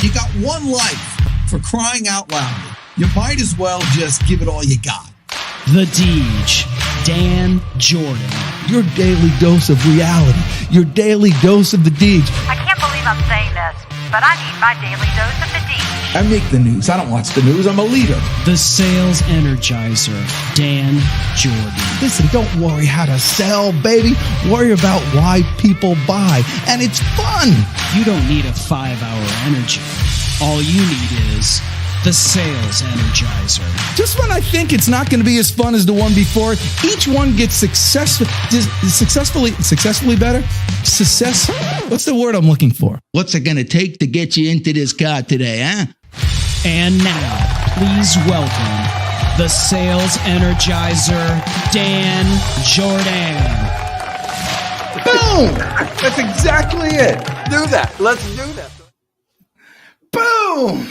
You got one life, for crying out loud. You might as well just give it all you got. The Deej, Dan Jourdan. Your daily dose of reality. Your daily dose of the Deej. I can't believe I'm saying this, but I need my daily dose of the Deej. I make the news. I don't watch the news. I'm a leader. The Sales Energizer, Dan Jourdan. Listen, don't worry how to sell, baby. Worry about why people buy. And it's fun. You don't need a 5-hour energy. All you need is the Sales Energizer. Just when I think it's not going to be as fun as the one before, each one gets successfully better. What's the word I'm looking for? What's it going to take to get you into this car today, huh? And now, please welcome the Sales Energizer, Dan Jourdan. Boom! That's exactly it. Do that. Let's do that. Boom!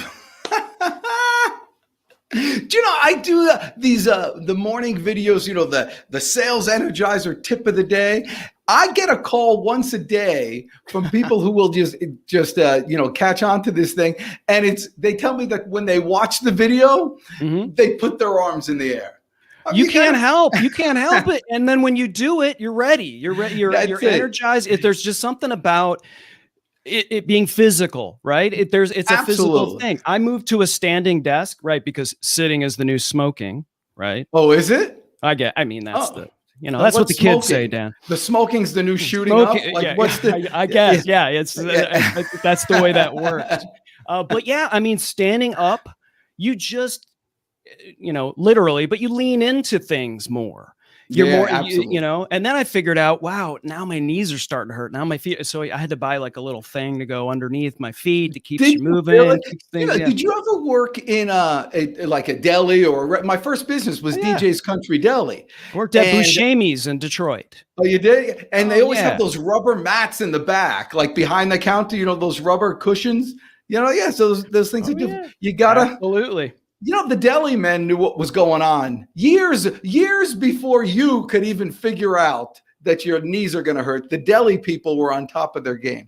Do you know, I do these the morning videos, you know, the Sales Energizer tip of the day. I get a call once a day from people who will just catch on to this thing. And they tell me that when they watch the video, they put their arms in the air. You can't help. You can't help it. And then when you do it, you're ready. You're ready. You're energized. There's just something about it being physical, right? It's a physical thing. I moved to a standing desk, right? Because sitting is the new smoking, right? Oh, is it? I mean, that's that's what the kids say, Dan. The smoking's the new shooting up. Like, yeah, what's the? I guess, yeah. It's that's the way that works. But yeah, I mean, standing up, you just, literally, but you lean into things more. You're more, and then I figured out, wow, now my knees are starting to hurt. Now my feet. So I had to buy like a little thing to go underneath my feet to keep you moving. Really? Did you ever work in a deli or my first business was DJ's Country Deli. Worked at Buscemi's in Detroit. Oh, you did? And they always have those rubber mats in the back, like behind the counter, those rubber cushions, so those things you gotta. Absolutely. The deli men knew what was going on years before you could even figure out that your knees are going to hurt. The deli people were on top of their game.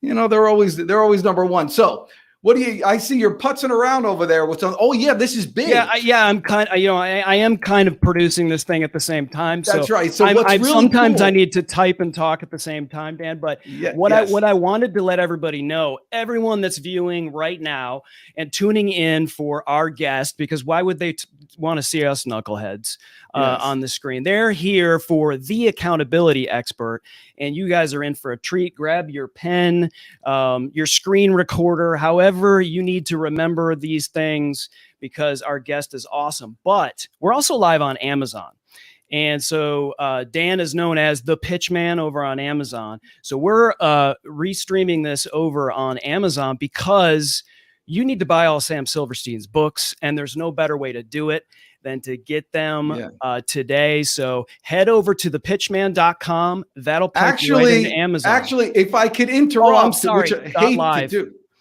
They're always number one. So I see you're putzing around over there. Oh yeah, this is big. I'm kind of, I am kind of producing this thing at the same time. That's right. So sometimes I need to type and talk at the same time, Dan, but what I wanted to let everybody know, everyone that's viewing right now and tuning in for our guest, because why would they want to see us knuckleheads on the screen? They're here for the accountability expert, and you guys are in for a treat. Grab your pen, your screen recorder, however you need to remember these things, because our guest is awesome. But we're also live on Amazon. And so Dan is known as the Pitch Man over on Amazon. So we're restreaming this over on Amazon because you need to buy all Sam Silverstein's books, and there's no better way to do it than to get them today. So head over to thepitchman.com. That'll put you right into Amazon. Actually, if I could interrupt, I'm sorry,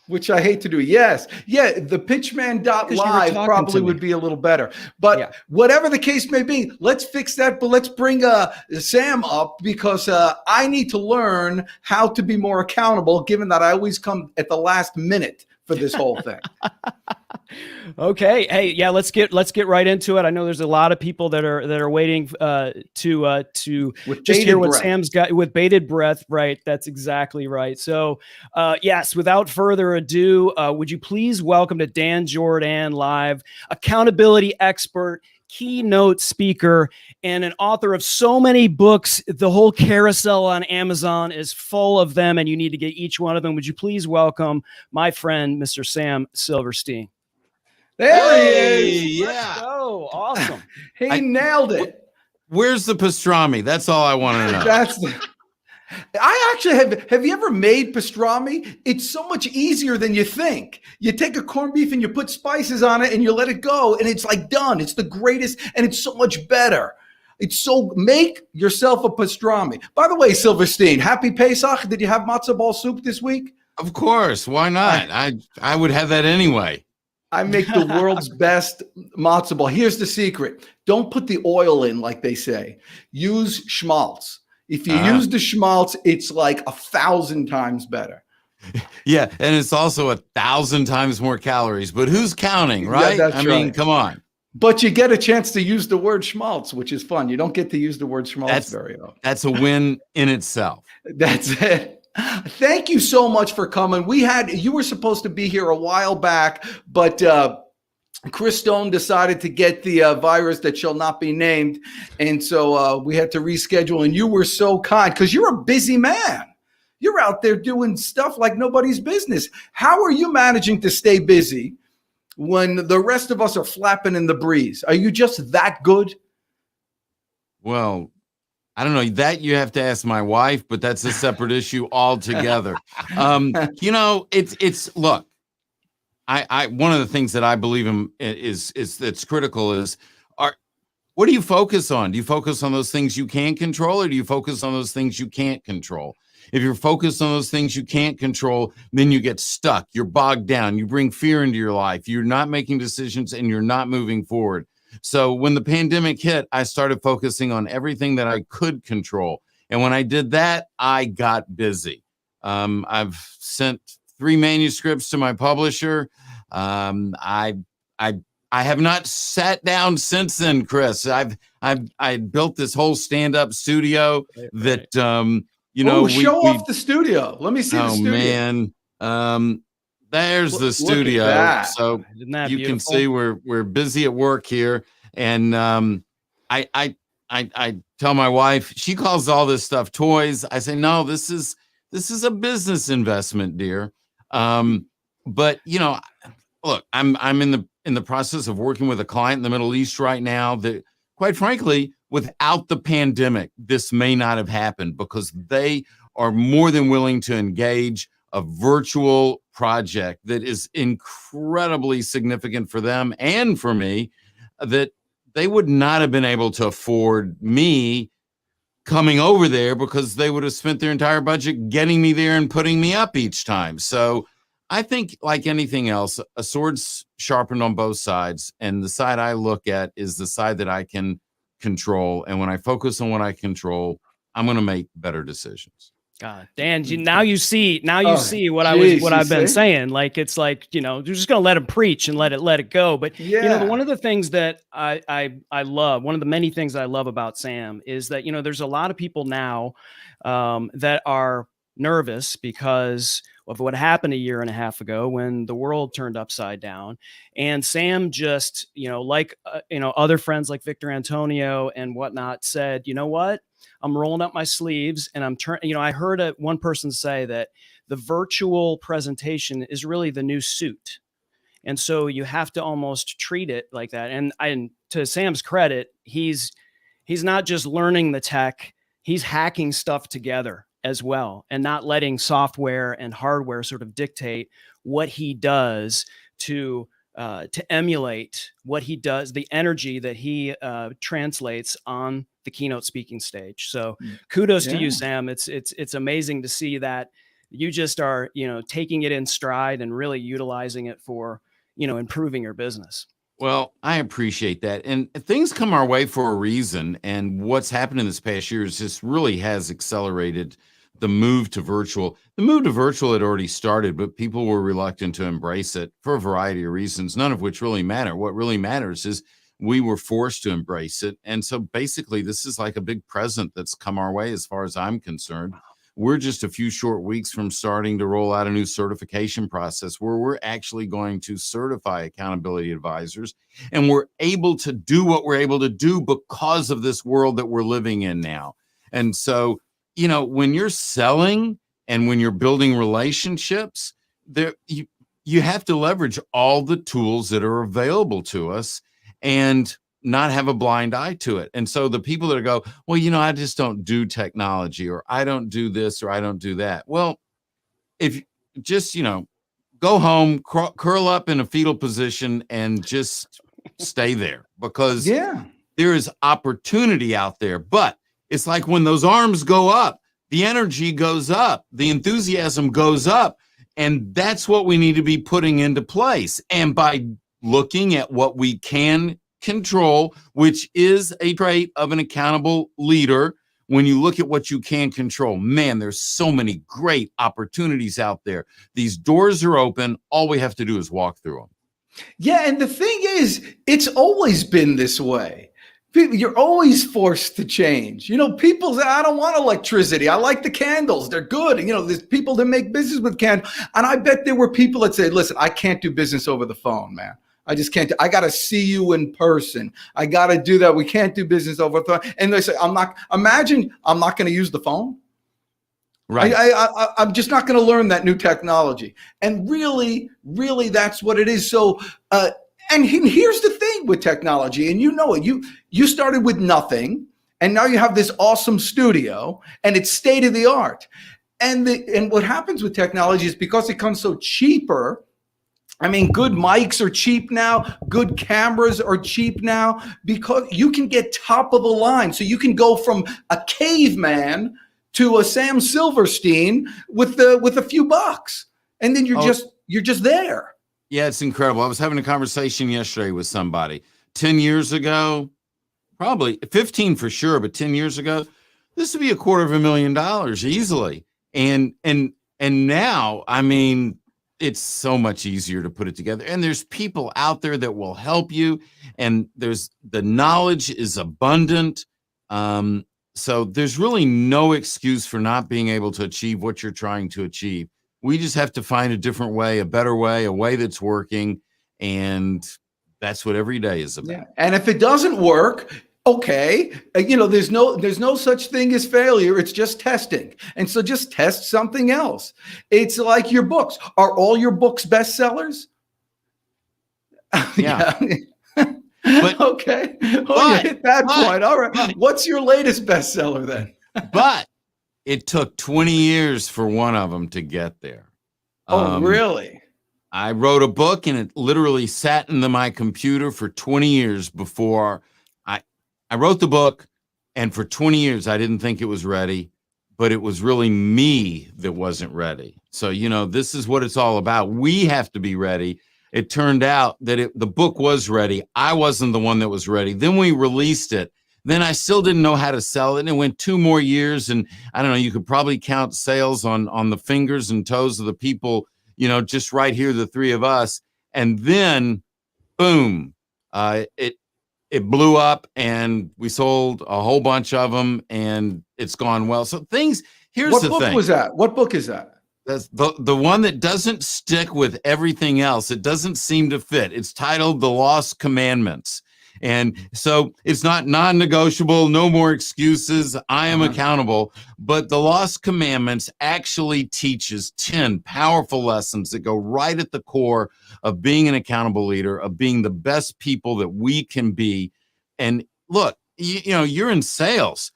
which I hate to do. Yes. Yeah. The pitchman.live probably would be a little better, but whatever the case may be, let's fix that. But let's bring Sam up, because I need to learn how to be more accountable, given that I always come at the last minute for this whole thing. Okay. Hey, yeah, let's get right into it. I know there's a lot of people that are waiting to just hear what Sam's got with bated breath. Right. That's exactly right. So, yes, without further ado, would you please welcome to Dan Jourdan live, accountability expert, keynote speaker, and an author of so many books. The whole carousel on Amazon is full of them, and you need to get each one of them. Would you please welcome my friend, Mr. Sam Silverstein? There he is. Let's go. Awesome. He nailed it. Where's the pastrami? That's all I want to know. I actually have you ever made pastrami? It's so much easier than you think. You take a corned beef and you put spices on it and you let it go, and it's like done. It's the greatest, and it's so much better. Make yourself a pastrami. By the way, Silverstein, happy Pesach. Did you have matzo ball soup this week? Of course. Why not? I would have that anyway. I make the world's best matzo ball. Here's the secret. Don't put the oil in like they say. Use schmaltz. If you use the schmaltz, it's like 1,000 times better. Yeah, and it's also 1,000 times more calories. But who's counting, right? Yeah, that's I mean, right. come on. But you get a chance to use the word schmaltz, which is fun. You don't get to use the word schmaltz very often. That's a win in itself. That's it. Thank you so much for coming. You were supposed to be here a while back, but Chris Stone decided to get the virus that shall not be named. And so we had to reschedule. And you were so kind because you're a busy man. You're out there doing stuff like nobody's business. How are you managing to stay busy when the rest of us are flapping in the breeze? Are you just that good? Well, I don't know, that you have to ask my wife, but that's a separate issue altogether. It's look, I one of the things that I believe in is that's critical is what do you focus on? Do you focus on those things you can control, or do you focus on those things you can't control? If you're focused on those things you can't control, then you get stuck. You're bogged down. You bring fear into your life. You're not making decisions and you're not moving forward. So when the pandemic hit, I started focusing on everything that I could control. And when I did that, I got busy. I've sent 3 manuscripts to my publisher. I have not sat down since then, Chris. I built this whole stand-up studio that show off the studio. Let me see the studio. Man. There's the studio. So you can see we're busy at work here. And I tell my wife, she calls all this stuff toys. I say, no, this is a business investment, dear. But look, I'm in the process of working with a client in the Middle East right now that, quite frankly, without the pandemic, this may not have happened, because they are more than willing to engage a virtual project that is incredibly significant for them and for me, that they would not have been able to afford me coming over there, because they would have spent their entire budget getting me there and putting me up each time. So I think, like anything else, a sword's sharpened on both sides, and the side I look at is the side that I can control. And when I focus on what I control, I'm going to make better decisions. God, Dan, now you see what I've been saying. Like, it's like, you're just going to let him preach and let it go. But one of the things that I love, one of the many things that I love about Sam is that, there's a lot of people now that are nervous because of what happened a year and a half ago when the world turned upside down. And Sam just, other friends like Victor Antonio and whatnot said, you know what? I'm rolling up my sleeves and I'm turning, I heard one person say that the virtual presentation is really the new suit. And so you have to almost treat it like that. And to Sam's credit, he's not just learning the tech, he's hacking stuff together as well, and not letting software and hardware sort of dictate what he does to emulate what he does, the energy that he translates on the keynote speaking stage. So kudos to you, Sam. It's amazing to see that you just are, taking it in stride and really utilizing it for, improving your business. Well, I appreciate that. And things come our way for a reason. And what's happened in this past year is just really has accelerated the move to virtual. The move to virtual had already started, but people were reluctant to embrace it for a variety of reasons, none of which really matter. What really matters is we were forced to embrace it. And so basically, this is like a big present that's come our way as far as I'm concerned. We're just a few short weeks from starting to roll out a new certification process where we're actually going to certify accountability advisors. And we're able to do what we're able to do because of this world that we're living in now. And so, when you're selling and when you're building relationships, you have to leverage all the tools that are available to us and not have a blind eye to it. And so the people that go, well, I just don't do technology, or I don't do this, or I don't do that. Well, if just, go home, curl up in a fetal position and just stay there, because there is opportunity out there. But it's like when those arms go up, the energy goes up, the enthusiasm goes up, and that's what we need to be putting into place. And by looking at what we can control, which is a trait of an accountable leader, when you look at what you can control, man, there's so many great opportunities out there. These doors are open. All we have to do is walk through them. Yeah, and the thing is, it's always been this way. You're always forced to change. People say, I don't want electricity. I like the candles. They're good. There's people that make business with candles. And I bet there were people that say, listen, I can't do business over the phone, man. I just can't. I got to see you in person. I got to do that. We can't do business over the phone. And they say, I'm not going to use the phone. Right. I'm just not going to learn that new technology. And really, that's what it is. So, and here's the thing with technology, and you started with nothing, and now you have this awesome studio, and it's state of the art. And what happens with technology is because it comes so cheaper. I mean, good mics are cheap now. Good cameras are cheap now because you can get top of the line. So you can go from a caveman to a Sam Silverstein with a few bucks, and then you're just there. Yeah, it's incredible. I was having a conversation yesterday with somebody 10 years ago, probably 15 for sure, but 10 years ago, this would be $250,000 easily. And now, I mean, it's so much easier to put it together. And there's people out there that will help you. And the knowledge is abundant. So there's really no excuse for not being able to achieve what you're trying to achieve. We just have to find a different way, a better way, a way that's working. And that's what every day is about. Yeah. And if it doesn't work, okay, there's no such thing as failure. It's just testing. And so just test something else. It's like your books. Are all your books bestsellers? Yeah. But, okay. You hit that point. All right. What's your latest bestseller then? But it took 20 years for one of them to get there. Oh, really? I wrote a book, and it literally sat into my computer for 20 years before I wrote the book. And for 20 years, I didn't think it was ready, but it was really me that wasn't ready. So, this is what it's all about. We have to be ready. It turned out that the book was ready. I wasn't the one that was ready. Then we released it. Then I still didn't know how to sell it. And it went 2 more years. And I don't know, you could probably count sales on the fingers and toes of the people, just right here, the 3 of us. And then, boom, it blew up, and we sold a whole bunch of them, and it's gone well. So here's the thing. What book was that? What book is that? That's the one that doesn't stick with everything else. It doesn't seem to fit. It's titled The Lost Commandments. And so it's not non-negotiable, no more excuses. I am accountable. But The Lost Commandments actually teaches 10 powerful lessons that go right at the core of being an accountable leader, of being the best people that we can be. And look, you're in sales.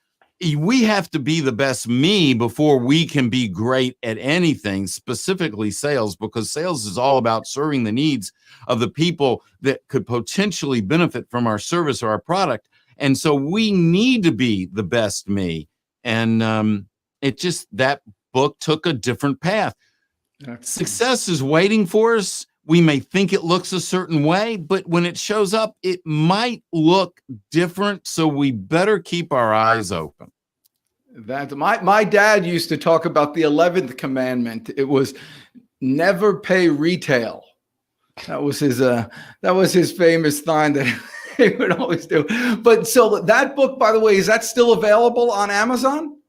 We have to be the best me before we can be great at anything, specifically sales, because sales is all about serving the needs of the people that could potentially benefit from our service or our product. And so we need to be the best me. And that book took a different path. Success is waiting for us. We may think it looks a certain way, but when it shows up, it might look different. So we better keep our eyes open. That my dad used to talk about the 11th commandment. It was never pay retail. That was his famous line that he would always do. But so that book, by the way, is that still available on Amazon?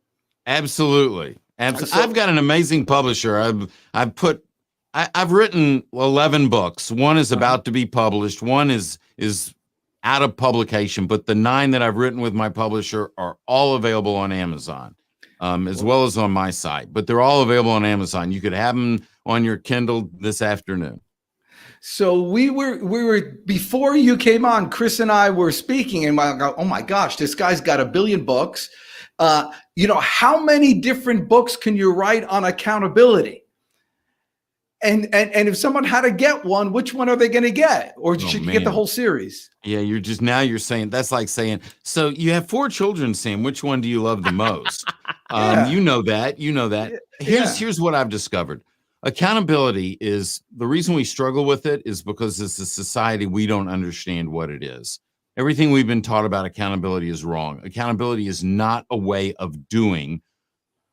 Absolutely. I've got an amazing publisher. I've written 11 books. One is about to be published. One is out of publication, but the 9 that I've written with my publisher are all available on Amazon, as well as on my site. But they're all available on Amazon. You could have them on your Kindle this afternoon. So we were before you came on, Chris and I were speaking, and I go, oh my gosh, this guy's got 1 billion books. How many different books can you write on accountability? And if someone had to get one, which one are they going to get? Or should you get the whole series? Yeah, you're saying, that's like saying, so you have 4 children, Sam, which one do you love the most? You know that. Here's what I've discovered. Accountability is the reason we struggle with it is because as a society, we don't understand what it is. Everything we've been taught about accountability is wrong. Accountability is not a way of doing.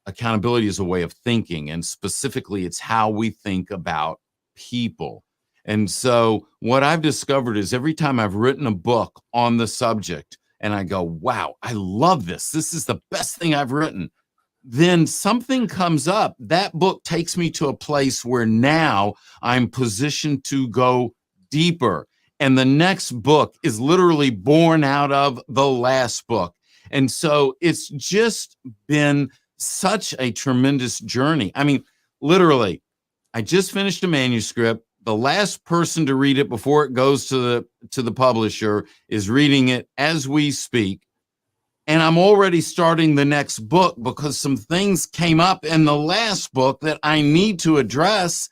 Accountability is a way of thinking, and specifically, it's how we think about people. And so what I've discovered is every time I've written a book on the subject and I go, wow, I love this. This is the best thing I've written. Then something comes up. That book takes me to a place where now I'm positioned to go deeper. And the next book is literally born out of the last book. And so it's just been such a tremendous journey. I mean, literally, I just finished a manuscript. The last person to read it before it goes to the publisher is reading it as we speak. And I'm already starting the next book because some things came up in the last book that I need to address.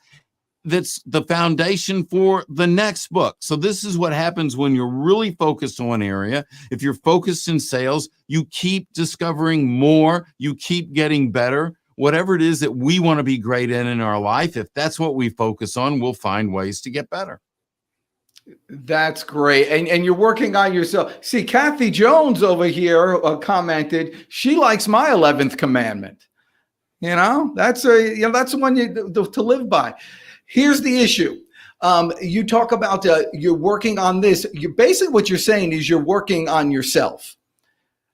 That's the foundation for the next book. So this is what happens when you're really focused on one area. If you're focused in sales, you keep discovering more, you keep getting better. Whatever it is that we want to be great in our life, if that's what we focus on, we'll find ways to get better. That's great. And you're working on yourself. See, Kathy Jones over here commented, she likes my 11th commandment. That's the one to live by. Here's the issue. You talk about you're working on this. Basically what you're saying is you're working on yourself,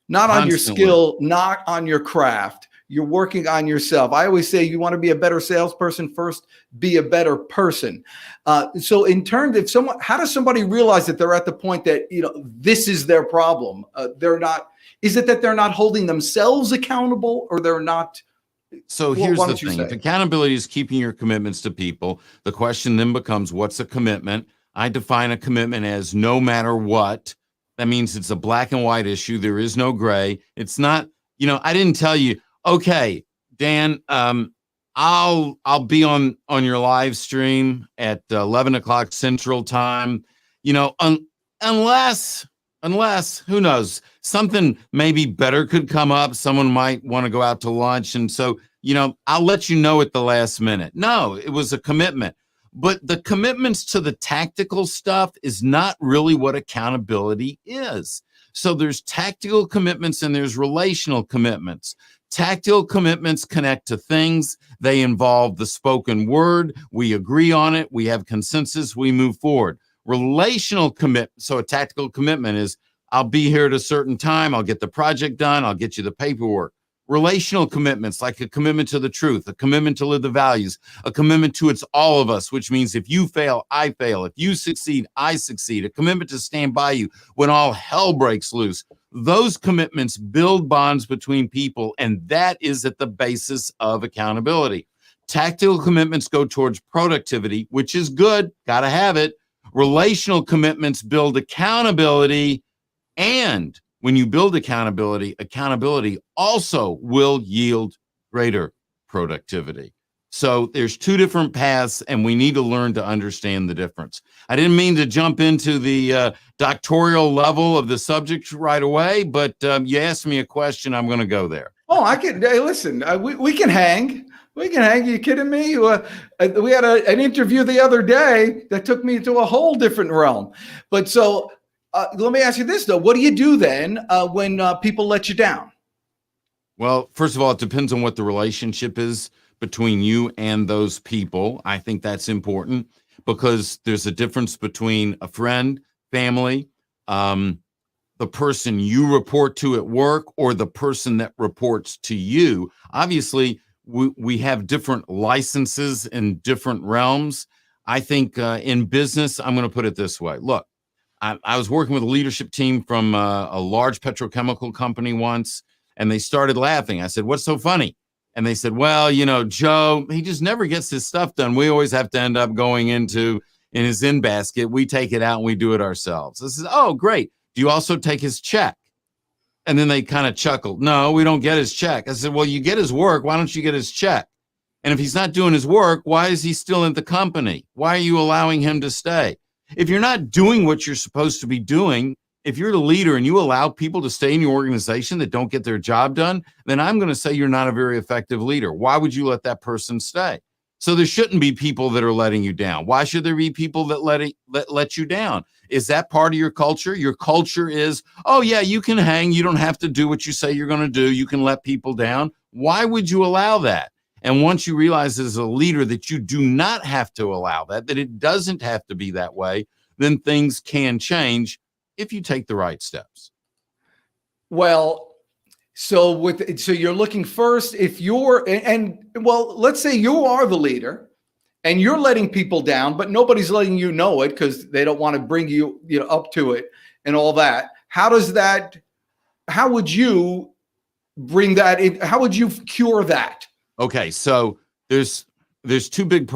not on your skill, not on your craft. You're working on yourself. I always say you want to be a better salesperson first, be a better person. So in terms of how does somebody realize that they're at the point that, this is their problem? Is it that they're not holding themselves accountable, or they're not? So here's the thing. If accountability is keeping your commitments to people, the question then becomes, what's a commitment? I define a commitment as no matter what. That means it's a black and white issue. There is no gray. It's not, I didn't tell you, okay, Dan, I'll be on your live stream at 11 o'clock Central Time, unless who knows, something maybe better could come up. Someone might want to go out to lunch. And so, I'll let you know at the last minute. No, it was a commitment. But the commitments to the tactical stuff is not really what accountability is. So there's tactical commitments and there's relational commitments. Tactical commitments connect to things. They involve the spoken word. We agree on it. We have consensus. We move forward. Relational commitment. So a tactical commitment is, I'll be here at a certain time. I'll get the project done. I'll get you the paperwork. Relational commitments, like a commitment to the truth, a commitment to live the values, a commitment to it's all of us, which means if you fail, I fail. If you succeed, I succeed. A commitment to stand by you when all hell breaks loose. Those commitments build bonds between people, and that is at the basis of accountability. Tactical commitments go towards productivity, which is good. Got to have it. Relational commitments build accountability, and when you build accountability also will yield greater productivity. So there's two different paths, and we need to learn to understand the difference. I didn't mean to jump into the doctoral level of the subject right away, but you asked me a question. I'm going to go there. Oh, I can. Hey, listen, we can hang. We can hang. Are you kidding me? We had an interview the other day that took me to a whole different realm. But so let me ask you this, though. What do you do then when people let you down? Well, first of all, it depends on what the relationship is between you and those people. I think that's important because there's a difference between a friend, family, the person you report to at work, or the person that reports to you. Obviously, we have different licenses in different realms. I think in business, I'm going to put it this way. Look, I was working with a leadership team from a large petrochemical company once, and they started laughing. I said, "What's so funny?" And they said, "Well, Joe, he just never gets his stuff done. We always have to end up going in his in basket. We take it out and we do it ourselves." I said, "Oh, great. Do you also take his check?" And then they kind of chuckled. "No, we don't get his check." I said, "Well, you get his work. Why don't you get his check? And if he's not doing his work, why is he still in the company? Why are you allowing him to stay? If you're not doing what you're supposed to be doing, if you're the leader and you allow people to stay in your organization that don't get their job done, then I'm going to say you're not a very effective leader. Why would you let that person stay?" So there shouldn't be people that are letting you down. Why should there be people that let you down? Is that part of your culture? Your culture is, oh yeah, you can hang. You don't have to do what you say you're going to do. You can let people down. Why would you allow that? And once you realize as a leader that you do not have to allow that it doesn't have to be that way, then things can change if you take the right steps. Well, so you're looking first, if you're, well, let's say you are the leader and you're letting people down, but nobody's letting you know it because they don't want to bring you up to it and all that. How would you bring that in? How would you cure that? Okay. So there's two big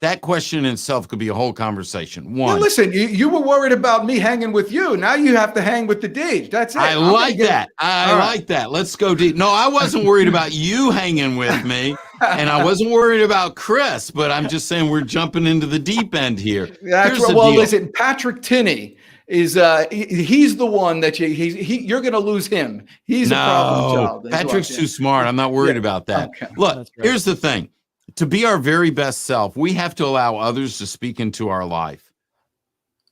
that question in itself could be a whole conversation. One, yeah, listen, you were worried about me hanging with you. Now you have to hang with the Deej. That's it. I like that. Let's go deep. No, I wasn't worried about you hanging with me, and I wasn't worried about Chris, but I'm just saying we're jumping into the deep end here. Listen, Patrick Tinney is he's the one that you're going to lose him. He's a problem child. Patrick's too smart. I'm not worried about that. Okay. Look, here's the thing. To be our very best self, we have to allow others to speak into our life.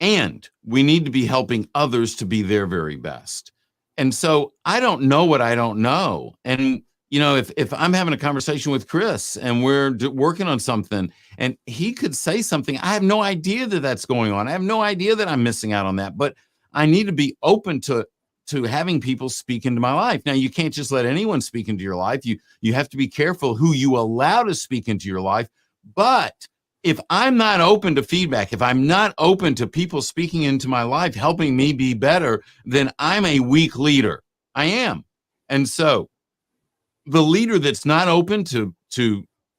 And we need to be helping others to be their very best. And so I don't know what I don't know. And, if I'm having a conversation with Chris and we're working on something and he could say something, I have no idea that that's going on. I have no idea that I'm missing out on that. But I need to be open to having people speak into my life. Now, you can't just let anyone speak into your life. You have to be careful who you allow to speak into your life. But if I'm not open to feedback, if I'm not open to people speaking into my life, helping me be better, then I'm a weak leader. I am. And so the leader that's not open to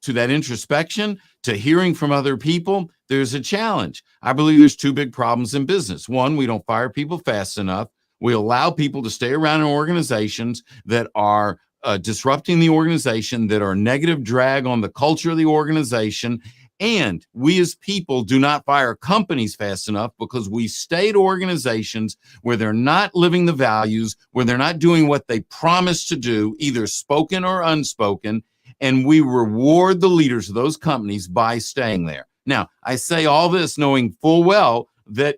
that introspection, to hearing from other people, there's a challenge. I believe there's two big problems in business. One, we don't fire people fast enough. We allow people to stay around in organizations that are disrupting the organization, that are a negative drag on the culture of the organization. And we as people do not fire companies fast enough because we stay to organizations where they're not living the values, where they're not doing what they promised to do, either spoken or unspoken. And we reward the leaders of those companies by staying there. Now, I say all this knowing full well that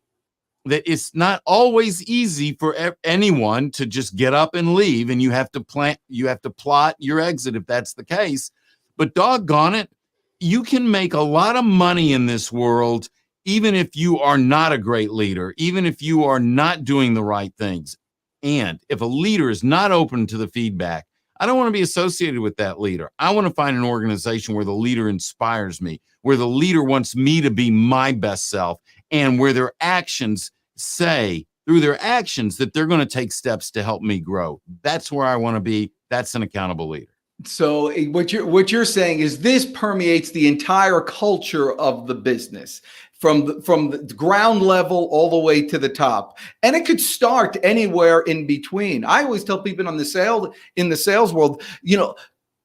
it's not always easy for anyone to just get up and leave, and you have to plot your exit if that's the case. But doggone it, you can make a lot of money in this world, even if you are not a great leader, even if you are not doing the right things. And if a leader is not open to the feedback, I don't want to be associated with that leader. I want to find an organization where the leader inspires me, where the leader wants me to be my best self, and where their actions say through their actions that they're going to take steps to help me grow. That's where I want to be. That's an accountable leader. So what you're saying is this permeates the entire culture of the business, from the ground level all the way to the top, and it could start anywhere in between. I always tell people in the sales world,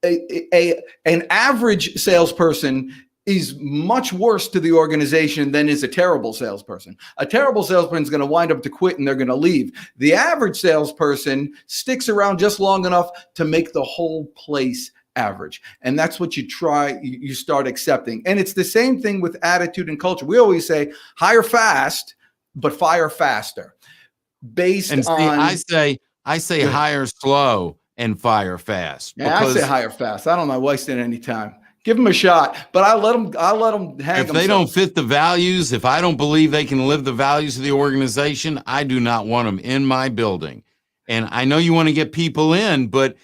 an average salesperson is much worse to the organization than is a terrible salesperson. A terrible salesperson is going to wind up to quit and they're going to leave. The average salesperson sticks around just long enough to make the whole place average. And that's what you start accepting. And it's the same thing with attitude and culture. We always say hire fast, but fire faster. I say hire slow and fire fast. Yeah, I say hire fast. I don't know wasting any time. Give them a shot, but I let them hang. If they don't fit the values, if I don't believe they can live the values of the organization, I do not want them in my building. And I know you want to get people in, but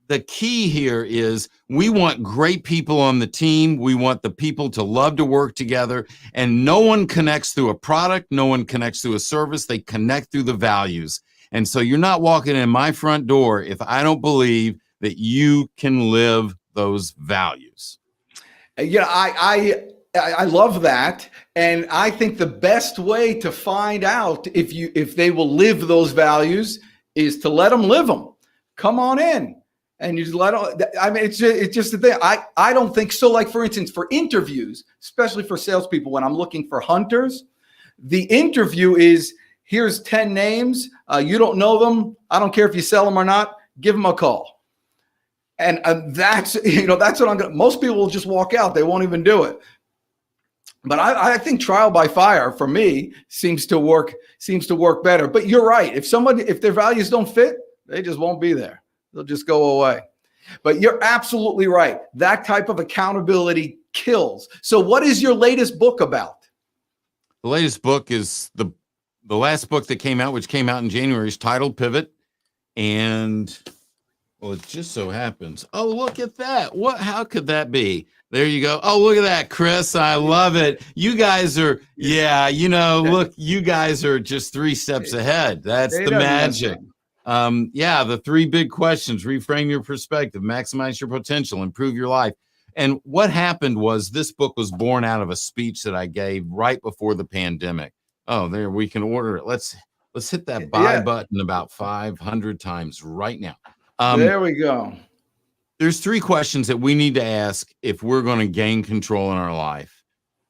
the key here is we want great people on the team. We want the people to love to work together, and no one connects through a product. No one connects through a service. They connect through the values. And so you're not walking in my front door if I don't believe that you can live those values. I love that. And I think the best way to find out if they will live those values is to let them live them. Come on in. And you just let them, it's just the thing. I don't think so. Like, for instance, for interviews, especially for salespeople, when I'm looking for hunters, the interview is, here's 10 names. You don't know them. I don't care if you sell them or not. Give them a call. And that's what I'm going to, most people will just walk out. They won't even do it. But I think trial by fire for me seems to work better. But you're right. If their values don't fit, they just won't be there. They'll just go away. But you're absolutely right. That type of accountability kills. So what is your latest book about? The latest book is the last book that came out, which came out in January, is titled Pivot. And well, it just so happens. Oh, look at that. How could that be? There you go. Oh, look at that, Chris. I love it. You guys are, look, you guys are just 3 steps ahead. That's the magic. The 3 big questions: reframe your perspective, maximize your potential, improve your life. And what happened was this book was born out of a speech that I gave right before the pandemic. Oh, there, we can order it. Let's hit that buy button about 500 times right now. There we go. There's 3 questions that we need to ask if we're going to gain control in our life.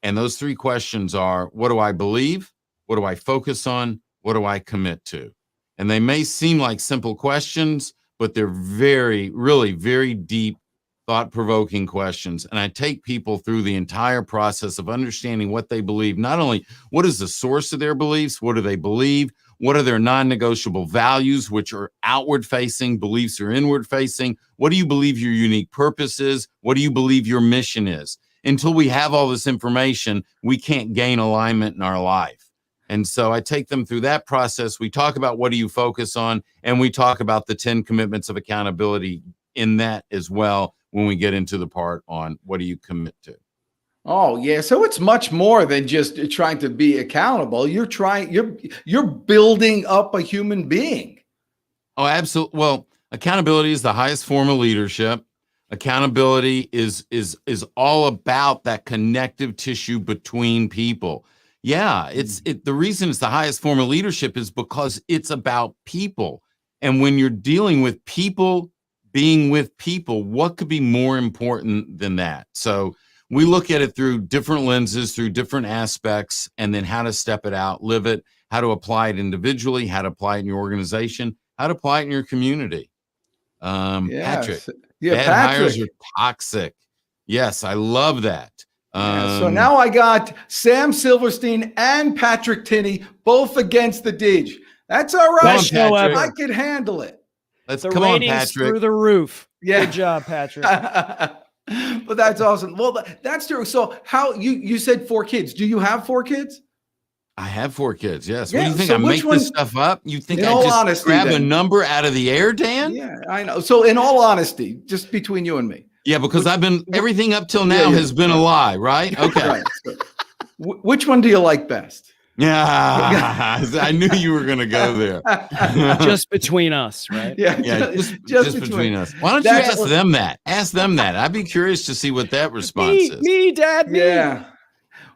And those 3 questions are: what do I believe? What do I focus on? What do I commit to? And they may seem like simple questions, but they're really very deep, thought-provoking questions. And I take people through the entire process of understanding what they believe. Not only what is the source of their beliefs, what do they believe? What are their non-negotiable values, which are outward-facing? Beliefs are inward-facing. What do you believe your unique purpose is? What do you believe your mission is? Until we have all this information, we can't gain alignment in our life. And so I take them through that process. We talk about what do you focus on, and we talk about the 10 commitments of accountability in that as well when we get into the part on what do you commit to. Oh, yeah. So it's much more than just trying to be accountable. You're building up a human being. Oh, absolutely. Well, accountability is the highest form of leadership. Accountability is all about that connective tissue between people. Yeah, the reason it's the highest form of leadership is because it's about people. And when you're dealing with people, being with people, what could be more important than that? So we look at it through different lenses, through different aspects, and then how to step it out, live it, how to apply it individually, how to apply it in your organization, how to apply it in your community. Patrick, bad hires are toxic. Yes, I love that. So now I got Sam Silverstein and Patrick Tinney both against the Deej. That's all right. I can handle it. Come on, Patrick. Through the roof. Yeah. Good job, Patrick. But that's awesome. Well, that's true. So how you said 4 kids. Do you have 4 kids? I have 4 kids. Yes. Yeah, what do you think? so I make this stuff up? You think I just grab a number out of the air, Dan? Yeah, I know. So in all honesty, just between you and me. Yeah, because everything up till now has been a lie, right? Okay. Right. So, which one do you like best? Yeah, I knew you were going to go there. Just between us, right? Yeah, just between us. Why don't you ask them that? Ask them that. I'd be curious to see what that response is. Me, Dad, me. Yeah.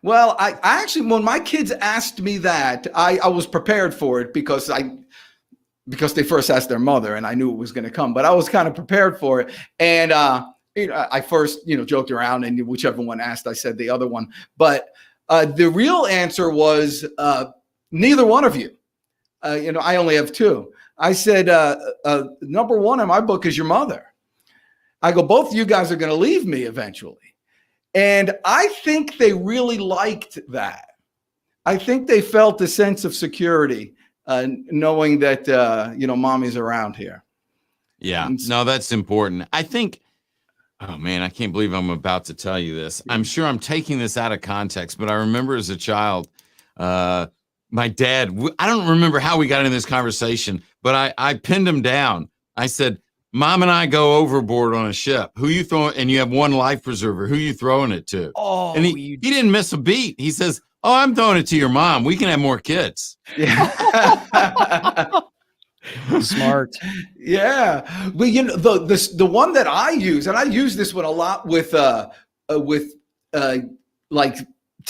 Well, I actually, when my kids asked me that, I was prepared for it because they first asked their mother, and I knew it was going to come. But I was kind of prepared for it, and I first joked around, and whichever one asked, I said the other one. But the real answer was neither one of you. I only have 2. I said number 1 in my book is your mother. I go, both of you guys are going to leave me eventually. And I think they really liked that. I think they felt a sense of security knowing that, mommy's around here. Yeah, no, that's important. I think, oh man, I can't believe I'm about to tell you this. I'm sure I'm taking this out of context, but I remember as a child, my dad, I don't remember how we got in this conversation, but I pinned him down. I said, Mom and I go overboard on a ship. Who you throwing? And you have 1 life preserver. Who you throwing it to? Oh, and he didn't miss a beat. He says, "Oh, I'm throwing it to your mom. We can have more kids." Yeah. Smart. Yeah. But the one that I use, and I use this one a lot with like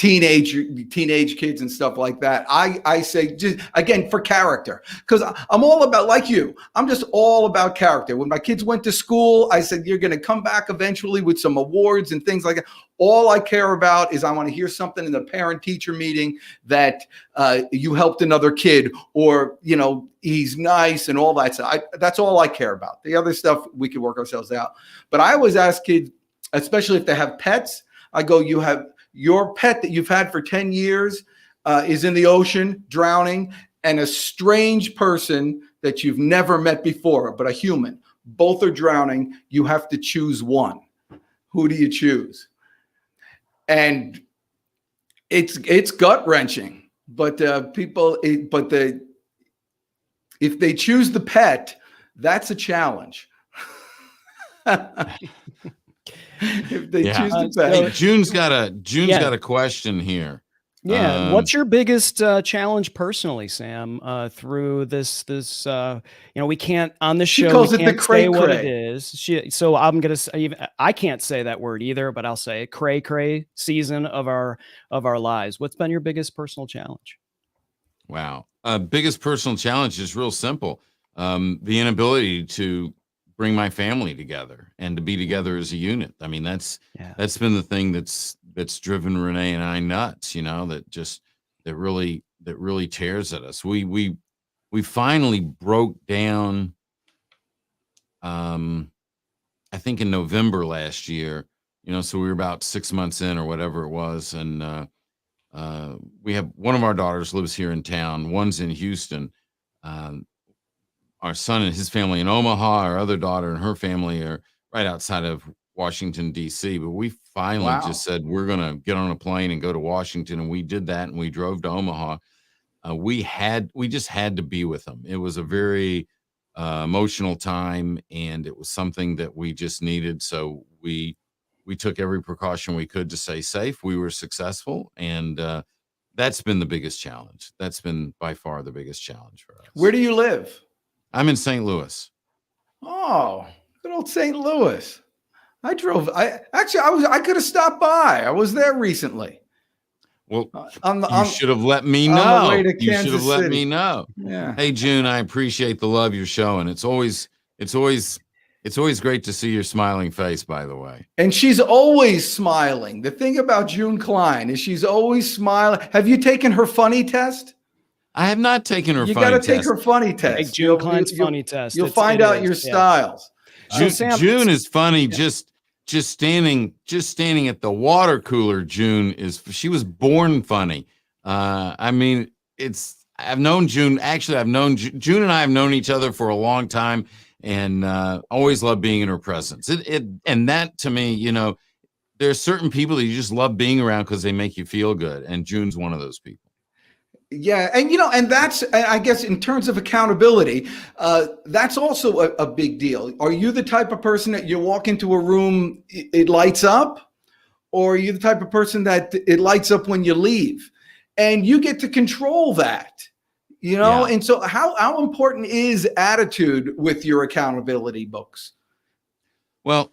teenage kids and stuff like that. I say, just again, for character, because I'm all about, like you, I'm just all about character. When my kids went to school, I said, you're going to come back eventually with some awards and things like that. All I care about is I want to hear something in the parent teacher meeting that you helped another kid, or, you know, he's nice and all that stuff. That's all I care about. The other stuff we can work ourselves out. But I always ask kids, especially if they have pets, I go, you have your pet that you've had for 10 years is in the ocean drowning, and a strange person that you've never met before, but a human. Both are drowning. You have to choose one. Who do you choose? And it's gut wrenching, but if they choose the pet, that's a challenge. If they choose the pet. Hey, June's got a question here. Yeah. What's your biggest challenge personally, Sam, through this, we can't on the show, she calls we it can't the say cray what cray. it is. So I'm going to say, I can't say that word either, but I'll say it, cray cray season of our lives. What's been your biggest personal challenge? Wow. Biggest personal challenge is real simple. The inability to bring my family together and to be together as a unit. I mean, that's been the thing that's driven Renee and I nuts, that really tears at us. We finally broke down, I think in November last year, so we were about 6 months in or whatever it was. And, we have one of our daughters lives here in town. One's in Houston. Our son and his family in Omaha, our other daughter and her family are right outside of Washington, D.C. But we finally just said, we're going to get on a plane and go to Washington. And we did that. And we drove to Omaha. We just had to be with them. It was a very emotional time, and it was something that we just needed. So we took every precaution we could to stay safe. We were successful. And that's been the biggest challenge. That's been by far the biggest challenge for us. Where do you live? I'm in St. Louis. Oh, good old St. Louis. I could have stopped by. I was there recently. Well, you should have let me know. You should have let me know. Yeah. Hey, June, I appreciate the love you're showing. It's always great to see your smiling face, by the way. And she's always smiling. The thing about June Klein is she's always smiling. Have you taken her funny test? I have not taken her funny test. You got to take her funny test. Take June Klein's funny test. You'll find out your styles. June is funny. Just standing at the water cooler. She was born funny. I mean, I've known June. Actually, June and I have known each other for a long time, and always love being in her presence. And that to me, there are certain people that you just love being around because they make you feel good, and June's one of those people. Yeah. And that's, I guess, in terms of accountability, that's also a big deal. Are you the type of person that you walk into a room, it lights up? Or are you the type of person that it lights up when you leave? And you get to control that, Yeah. And so how important is attitude with your accountability books? Well,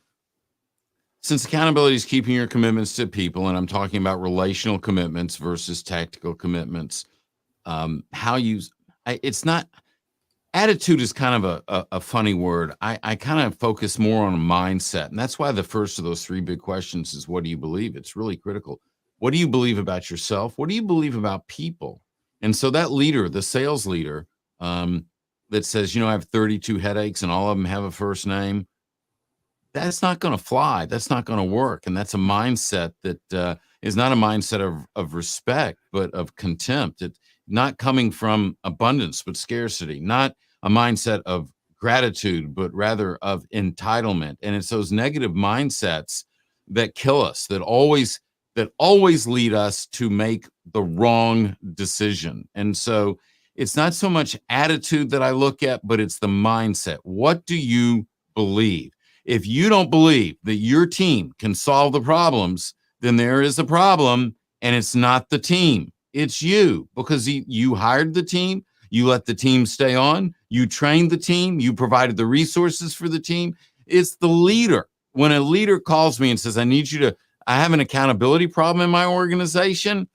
since accountability is keeping your commitments to people, and I'm talking about relational commitments versus tactical commitments, attitude is kind of a funny word. I kind of focus more on a mindset. And that's why the first of those three big questions is, what do you believe? It's really critical. What do you believe about yourself? What do you believe about people? And so that leader, the sales leader, that says, I have 32 headaches and all of them have a first name, that's not going to fly. That's not going to work. And that's a mindset that is not a mindset of respect, but of contempt. It's not coming from abundance, but scarcity, not a mindset of gratitude, but rather of entitlement. And it's those negative mindsets that kill us, that always lead us to make the wrong decision. And so it's not so much attitude that I look at, but it's the mindset. What do you believe? If you don't believe that your team can solve the problems, then there is a problem, and it's not the team. It's you, because you hired the team, you let the team stay on, you trained the team, you provided the resources for the team. It's the leader. When a leader calls me and says, I need you I have an accountability problem in my organization.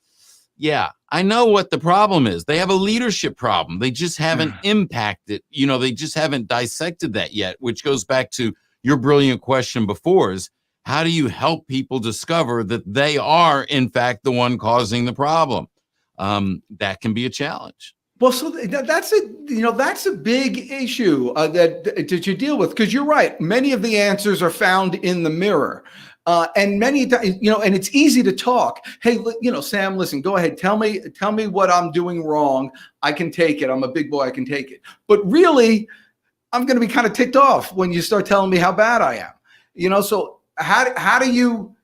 Yeah, I know what the problem is. They have a leadership problem. They just haven't impacted, they just haven't dissected that yet, which goes back to your brilliant question before is, how do you help people discover that they are, in fact, the one causing the problem? That can be a challenge. Well, so that's a big issue that you deal with, because you're right. Many of the answers are found in the mirror. And many times, and it's easy to talk. Hey, Sam, listen, go ahead. Tell me what I'm doing wrong. I can take it. I'm a big boy. I can take it. But really, I'm going to be kind of ticked off when you start telling me how bad I am. So how do you,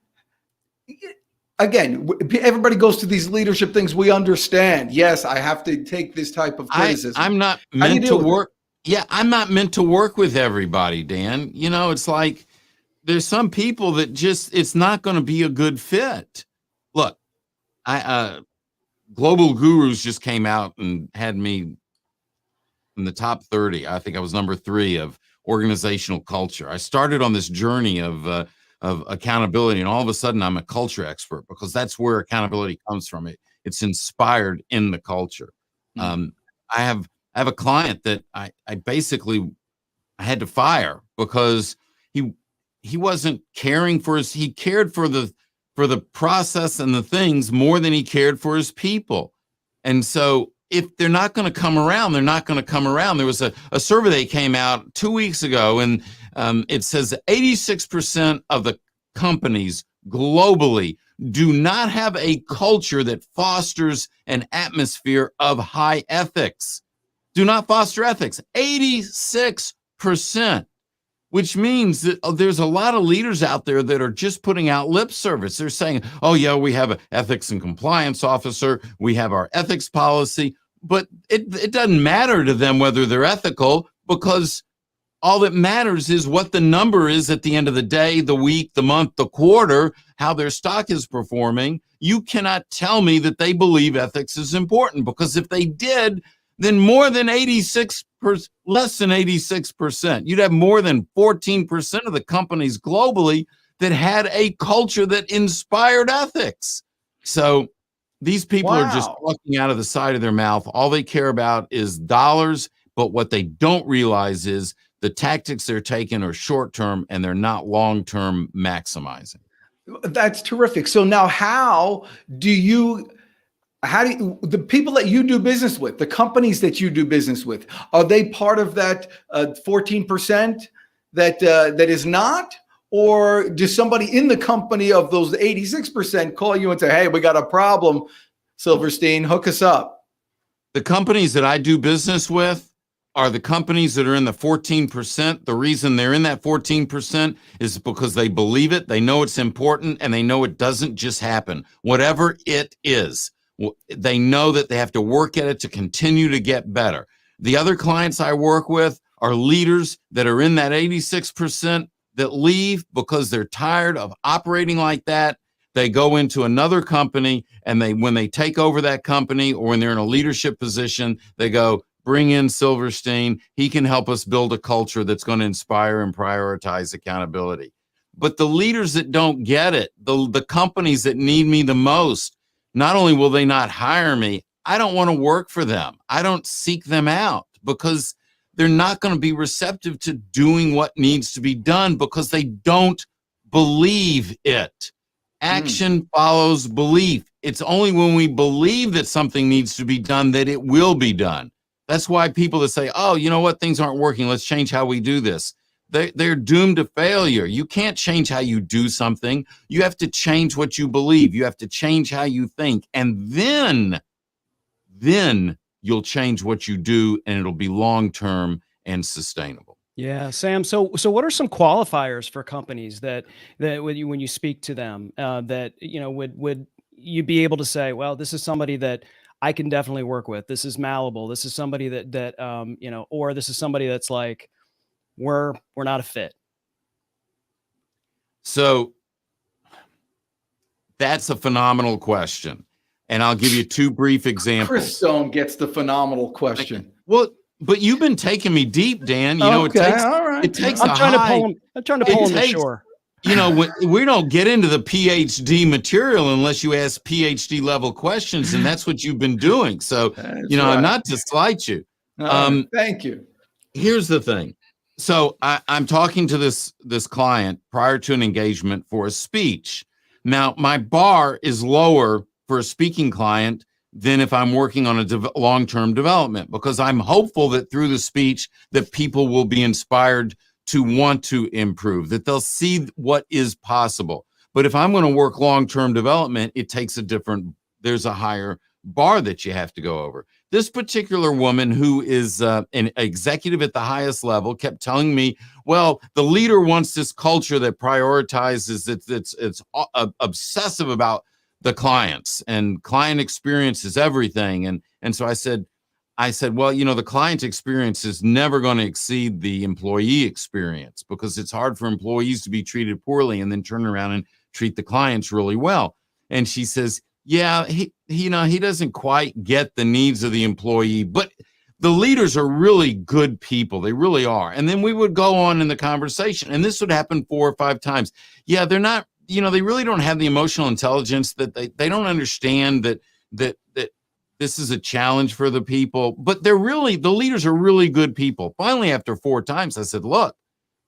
again, everybody goes to these leadership things. We understand. Yes, I have to take this type of criticism. I'm not meant to work. Yeah, I'm not meant to work with everybody, Dan. It's like, there's some people that it's not going to be a good fit. Look, Global Gurus just came out and had me in the top 30. I think I was number 3 of organizational culture. I started on this journey of accountability, and all of a sudden I'm a culture expert, because that's where accountability comes from. It's inspired in the culture. I have a client that I basically had to fire because he wasn't caring for he cared for the process and the things more than he cared for his people. And so if they're not going to come around, they're not going to come around. There was a survey that came out 2 weeks ago, and it says 86% of the companies globally do not have a culture that fosters an atmosphere of high ethics. Do not foster ethics. 86%. Which means that there's a lot of leaders out there that are just putting out lip service. They're saying, oh, yeah, we have an ethics and compliance officer. We have our ethics policy. But it doesn't matter to them whether they're ethical, because all that matters is what the number is at the end of the day, the week, the month, the quarter, how their stock is performing. You cannot tell me that they believe ethics is important, because if they did, then less than 86%. You'd have more than 14% of the companies globally that had a culture that inspired ethics. So these people are just talking out of the side of their mouth. All they care about is dollars, but what they don't realize is the tactics they're taking are short-term and they're not long-term maximizing. That's terrific. So now how do you, the people that you do business with, the companies that you do business with, are they part of that 14% that is not? Or does somebody in the company of those 86% call you and say, hey, we got a problem, Silverstein, hook us up? The companies that I do business with are the companies that are in the 14%. The reason they're in that 14% is because they believe it, they know it's important, and they know it doesn't just happen. Whatever it is, they know that they have to work at it to continue to get better. The other clients I work with are leaders that are in that 86% that leave because they're tired of operating like that. They go into another company, and when they take over that company, or when they're in a leadership position, they go, bring in Silverstein. He can help us build a culture that's going to inspire and prioritize accountability. But the leaders that don't get it, the companies that need me the most, not only will they not hire me, I don't want to work for them. I don't seek them out, because they're not going to be receptive to doing what needs to be done, because they don't believe it. Action follows belief. It's only when we believe that something needs to be done that it will be done. That's why people that say, oh, you know what, things aren't working, let's change how we do this. They're doomed to failure. You can't change how you do something. You have to change what you believe. You have to change how you think. And then you'll change what you do, and it'll be long-term and sustainable. Yeah, Sam. So what are some qualifiers for companies that when you speak to them, that, would you be able to say, well, this is somebody that I can definitely work with. This is malleable. This is somebody that or this is somebody that's like, we're not a fit. So that's a phenomenal question. And I'll give you 2 brief examples. Chris Stone gets the phenomenal question. Well, but you've been taking me deep, Dan. It takes, all right. it takes I'm trying to pull him to shore. we don't get into the PhD material unless you ask PhD level questions, and that's what you've been doing. So, That's right. not to slight you. Thank you. Here's the thing. So I'm talking to this client prior to an engagement for a speech. Now, my bar is lower for a speaking client than if I'm working on a long-term development, because I'm hopeful that through the speech that people will be inspired to want to improve, that they'll see what is possible. But if I'm going to work long-term development, it takes there's a higher bar that you have to go over. This particular woman, who is an executive at the highest level, kept telling me, well, the leader wants this culture that prioritizes, it's obsessive about the clients, and client experience is everything. And so I said, well, the client experience is never going to exceed the employee experience, because it's hard for employees to be treated poorly and then turn around and treat the clients really well. And she says, yeah, he doesn't quite get the needs of the employee, but the leaders are really good people. They really are. And then we would go on in the conversation, and this would happen 4 or 5 times. Yeah, they're not, they really don't have the emotional intelligence, that they don't understand that this is a challenge for the people, but the leaders are really good people. Finally, after 4 times, I said, look,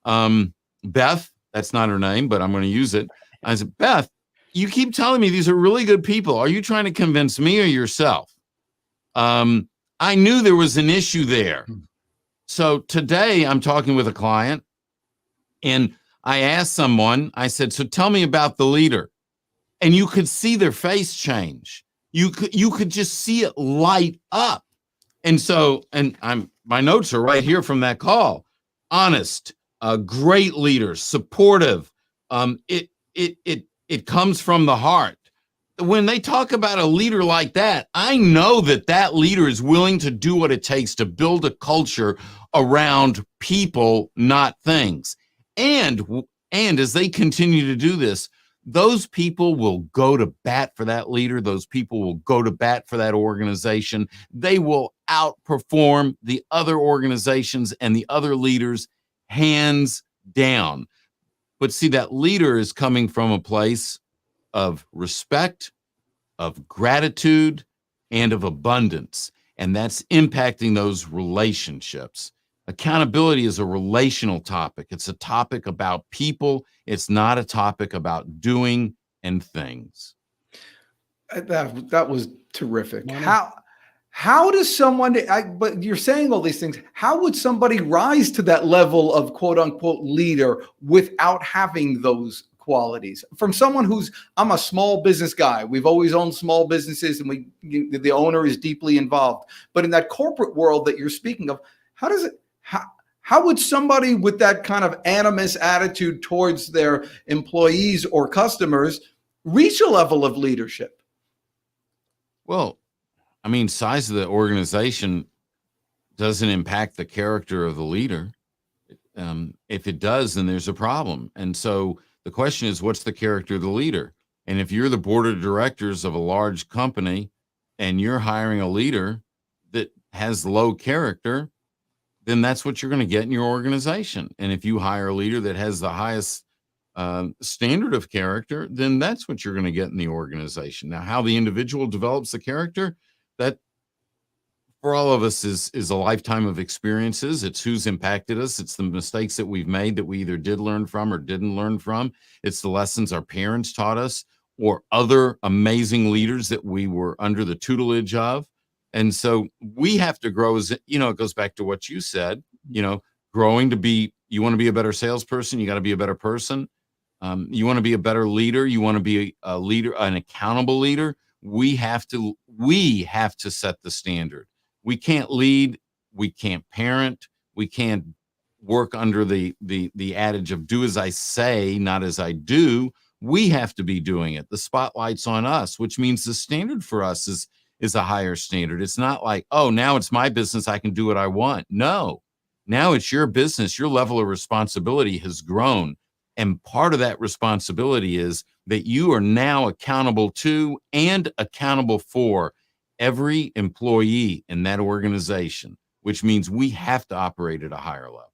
Beth, that's not her name, but I'm going to use it. I said, Beth, you keep telling me these are really good people. Are you trying to convince me or yourself? I knew there was an issue there. So today I'm talking with a client, and I asked someone, I said, so tell me about the leader. And you could see their face change. You could just see it light up. And so, my notes are right here from that call. Honest, great leader, supportive. It comes from the heart. When they talk about a leader like that, I know that leader is willing to do what it takes to build a culture around people, not things. And as they continue to do this, those people will go to bat for that leader. Those people will go to bat for that organization. They will outperform the other organizations and the other leaders, hands down. But see, that leader is coming from a place of respect, of gratitude, and of abundance. And that's impacting those relationships. Accountability is a relational topic. It's a topic about people. It's not a topic about doing and things. That was terrific. How does someone, but you're saying all these things, how would somebody rise to that level of quote unquote leader without having those qualities? From someone I'm a small business guy. We've always owned small businesses, and the owner is deeply involved. But in that corporate world that you're speaking of, how would somebody with that kind of animus attitude towards their employees or customers reach a level of leadership? Well, size of the organization doesn't impact the character of the leader. If it does, then there's a problem. And so the question is, what's the character of the leader? And if you're the board of directors of a large company and you're hiring a leader that has low character, then that's what you're going to get in your organization. And if you hire a leader that has the highest standard of character, then that's what you're going to get in the organization. Now, how the individual develops the character, that for all of us is a lifetime of experiences. It's who's impacted us. It's the mistakes that we've made that we either did learn from or didn't learn from. It's the lessons our parents taught us or other amazing leaders that we were under the tutelage of. And so we have to grow as, it goes back to what you said, growing to be, you want to be a better salesperson, you got to be a better person. You want to be a better leader. You want to be a leader, an accountable leader. We have to set the standard. We can't lead. We can't parent. We can't work under the adage of do as I say, not as I do. We have to be doing it. The spotlight's on us, which means the standard for us is a higher standard. It's not like, oh, now it's my business, I can do what I want. No, now it's your business. Your level of responsibility has grown. And part of that responsibility is that you are now accountable to and accountable for every employee in that organization, which means we have to operate at a higher level.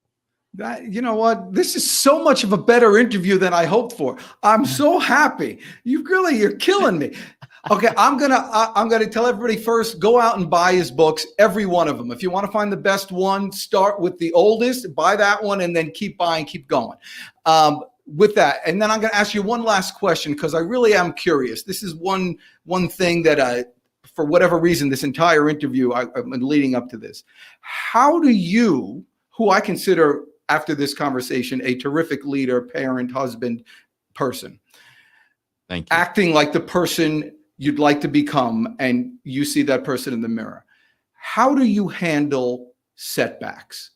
You know what? This is so much of a better interview than I hoped for. I'm so happy. You're killing me. Okay, I'm gonna tell everybody first, go out and buy his books, every one of them. If you want to find the best one, start with the oldest, buy that one, and then keep buying, keep going. With that, and then I'm going to ask you one last question because I really am curious. This is one thing that for whatever reason, this entire interview I've been leading up to this. How do you, who I consider after this conversation a terrific leader, parent, husband, person, thank you, acting like the person you'd like to become, and you see that person in the mirror, how do you handle setbacks?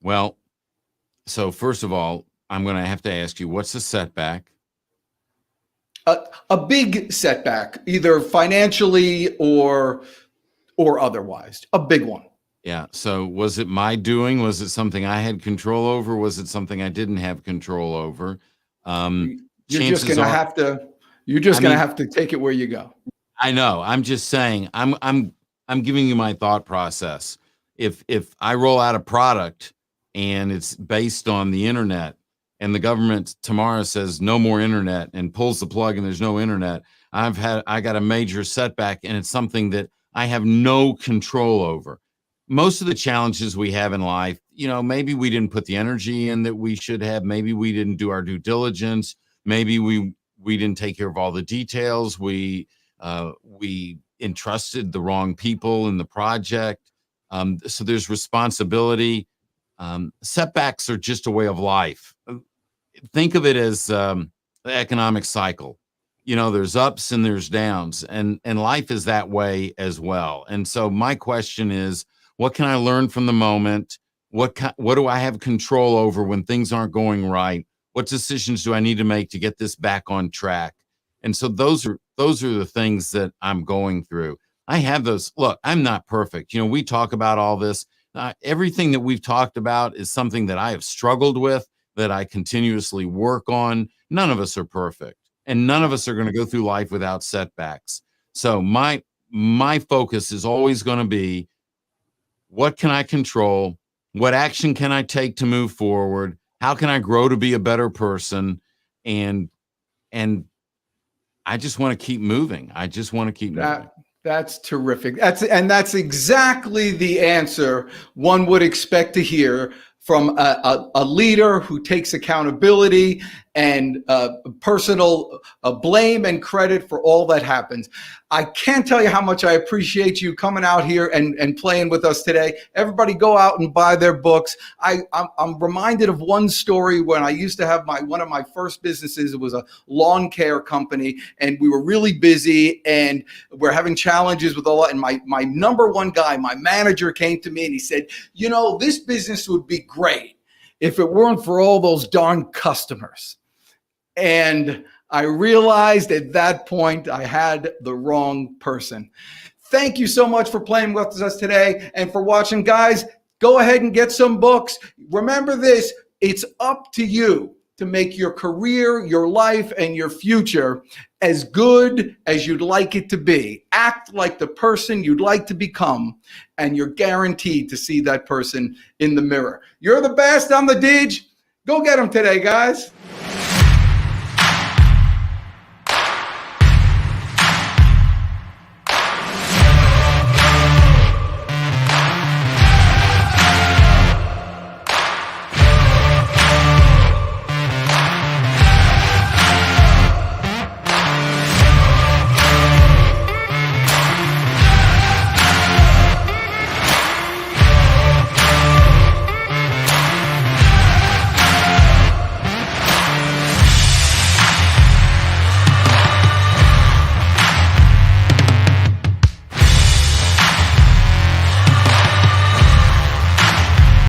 Well, so first of all, I'm going to have to ask you, what's a setback? A big setback, either financially or otherwise, a big one. Yeah. So was it my doing? Was it something I had control over? Was it something I didn't have control over? You're just going to have to take it where you go. I know. I'm just saying, I'm giving you my thought process. If I roll out a product and it's based on the internet and the government tomorrow says no more internet and pulls the plug and there's no internet, I got a major setback, and it's something that I have no control over. Most of the challenges we have in life, maybe we didn't put the energy in that we should have. Maybe we didn't do our due diligence. Maybe we didn't take care of all the details. We entrusted the wrong people in the project. So there's responsibility. Setbacks are just a way of life. Think of it as the economic cycle. There's ups and there's downs, and life is that way as well. And so my question is, what can I learn from the moment? What do I have control over when things aren't going right? What decisions do I need to make to get this back on track? And so those are the things that I'm going through. I have those. Look, I'm not perfect. We talk about all this. Everything that we've talked about is something that I have struggled with, that I continuously work on. None of us are perfect, and none of us are going to go through life without setbacks. So my focus is always going to be, what can I control? What action can I take to move forward? How can I grow to be a better person? And I just want to keep moving. Moving. That's terrific. That's exactly the answer one would expect to hear from a leader who takes accountability and personal blame and credit for all that happens. I can't tell you how much I appreciate you coming out here and playing with us today. Everybody go out and buy their books. I'm reminded of one story when I used to have one of my first businesses. It was a lawn care company, and we were really busy, and we're having challenges with all that. And my number one guy, my manager, came to me and he said, this business would be great if it weren't for all those darn customers. And I realized at that point I had the wrong person. Thank you so much for playing with us today and for watching. Guys, go ahead and get some books. Remember this, it's up to you to make your career, your life, and your future as good as you'd like it to be. Act like the person you'd like to become, and you're guaranteed to see that person in the mirror. You're the best. I'm the Deej. Go get them today, guys.